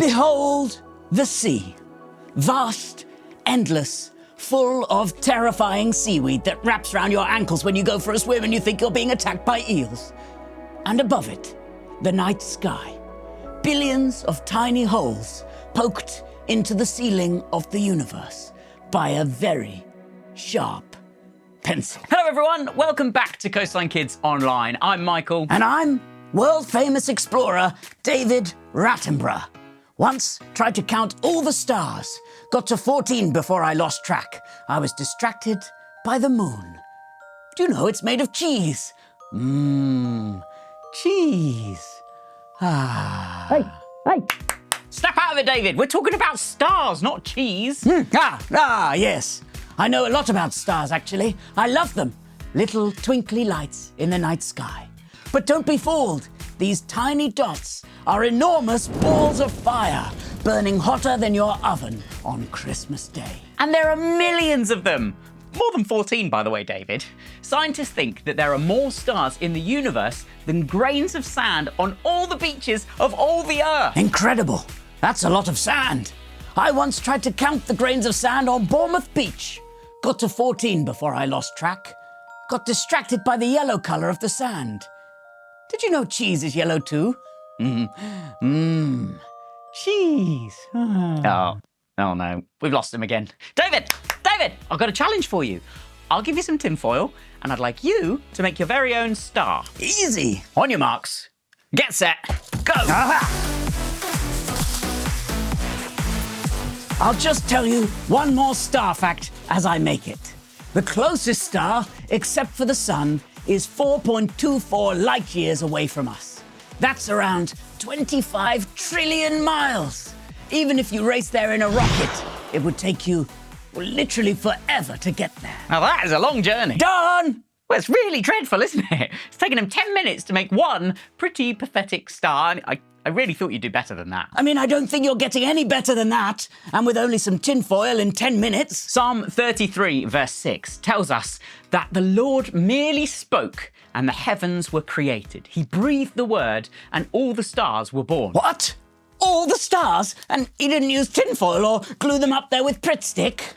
Behold the sea, vast, endless, full of terrifying seaweed that wraps around your ankles when you go for a swim and you think you're being attacked by eels. And above it, the night sky, billions of tiny holes poked into the ceiling of the universe by a very sharp pencil. Hello everyone, welcome back to Coastline Kids Online. I'm Michael. And I'm world-famous explorer David Rattenborough. Once tried to count all the stars, got to 14 before I lost track. I was distracted by the moon. Do you know it's made of cheese? Cheese. Hey. Snap out of it, David. We're talking about stars, not cheese. Yes. I know a lot about stars, actually. I love them. Little twinkly lights in the night sky. But don't be fooled. These tiny dots are enormous balls of fire, burning hotter than your oven on Christmas Day. And there are millions of them. More than 14, by the way, David. Scientists think that there are more stars in the universe than grains of sand on all the beaches of all the Earth. Incredible. That's a lot of sand. I once tried to count the grains of sand on Bournemouth Beach. Got to 14 before I lost track. Got distracted by the yellow colour of the sand. Did you know cheese is yellow too? Cheese. Oh no, we've lost him again. David, I've got a challenge for you. I'll give you some tinfoil, and I'd like you to make your very own star. Easy. On your marks, get set, go. I'll just tell you one more star fact as I make it. The closest star, except for the sun, is 4.24 light years away from us. That's around 25 trillion miles. Even if you race there in a rocket, it would take you literally forever to get there. Now that is a long journey. Done! Well, it's really dreadful, isn't it? It's taken him 10 minutes to make one pretty pathetic star. I really thought you'd do better than that. I mean, I don't think you're getting any better than that. And with only some tinfoil in 10 minutes. Psalm 33, verse 6 tells us that the Lord merely spoke and the heavens were created. He breathed the word and all the stars were born. What? All the stars? And he didn't use tinfoil or glue them up there with Pritt stick?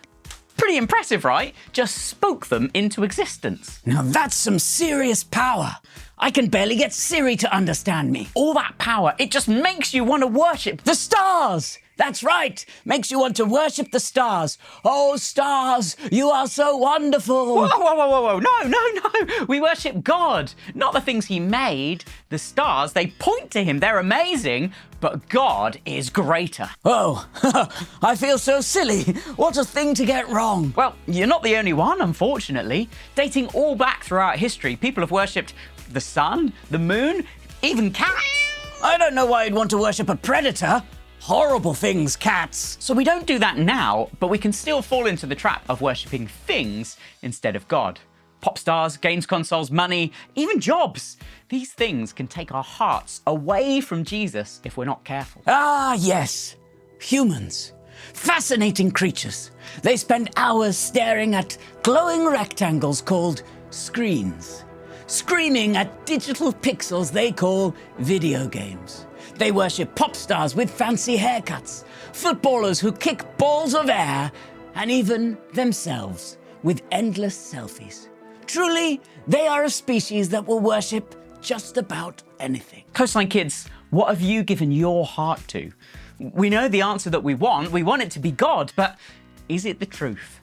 Pretty impressive, right? Just spoke them into existence. Now that's some serious power. I can barely get Siri to understand me. All that power, it just makes you want to worship the stars. That's right. Makes you want to worship the stars. Oh, stars, you are so wonderful. Whoa. No. We worship God, not the things he made. The stars, they point to him. They're amazing, but God is greater. Oh, I feel so silly. What a thing to get wrong. Well, you're not the only one, unfortunately. Dating all back throughout history, people have worshipped the sun, the moon, even cats. I don't know why you'd want to worship a predator. Horrible things, cats. So we don't do that now, but we can still fall into the trap of worshipping things instead of God. Popstars, games consoles, money, even jobs. These things can take our hearts away from Jesus if we're not careful. Ah, yes. Humans. Fascinating creatures. They spend hours staring at glowing rectangles called screens, screaming at digital pixels they call video games. They worship pop stars with fancy haircuts, footballers who kick balls of air, and even themselves with endless selfies. Truly, they are a species that will worship just about anything. Coastline Kids, what have you given your heart to? We know the answer that we want. We want it to be God, but is it the truth?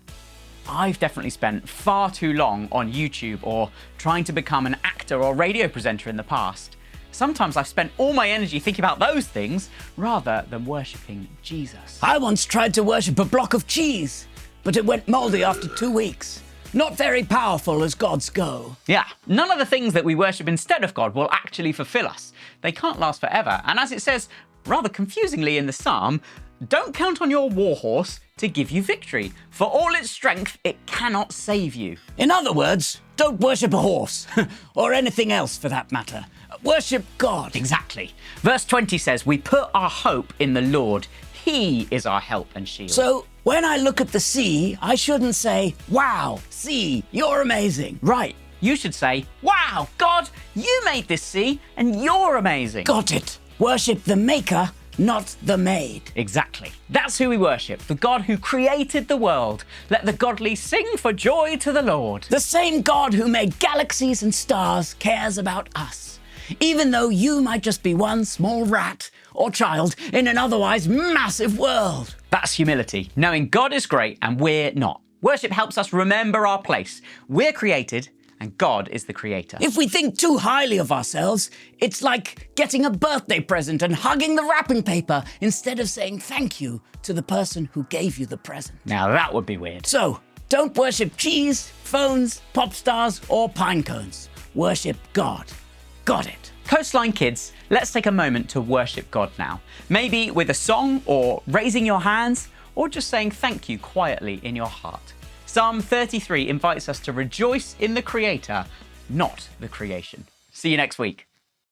I've definitely spent far too long on YouTube or trying to become an actor or radio presenter in the past. Sometimes I've spent all my energy thinking about those things rather than worshipping Jesus. I once tried to worship a block of cheese, but it went mouldy after 2 weeks. Not very powerful as gods go. Yeah, none of the things that we worship instead of God will actually fulfill us. They can't last forever. And as it says rather confusingly in the psalm, don't count on your warhorse to give you victory. For all its strength, it cannot save you. In other words, don't worship a horse, or anything else for that matter. Worship God. Exactly. Verse 20 says, we put our hope in the Lord. He is our help and shield. So when I look at the sea, I shouldn't say, wow, sea, you're amazing. Right. You should say, wow, God, you made this sea and you're amazing. Got it. Worship the maker, not the maid. Exactly. That's who we worship, the God who created the world. Let the godly sing for joy to the Lord. The same God who made galaxies and stars cares about us, even though you might just be one small rat or child in an otherwise massive world. That's humility, knowing God is great and we're not. Worship helps us remember our place. We're created and God is the creator. If we think too highly of ourselves, it's like getting a birthday present and hugging the wrapping paper instead of saying thank you to the person who gave you the present. Now that would be weird. So, don't worship cheese, phones, pop stars, or pine cones. Worship God. Got it. Coastline kids, let's take a moment to worship God now. Maybe with a song or raising your hands or just saying thank you quietly in your heart. Psalm 33 invites us to rejoice in the Creator, not the creation. See you next week.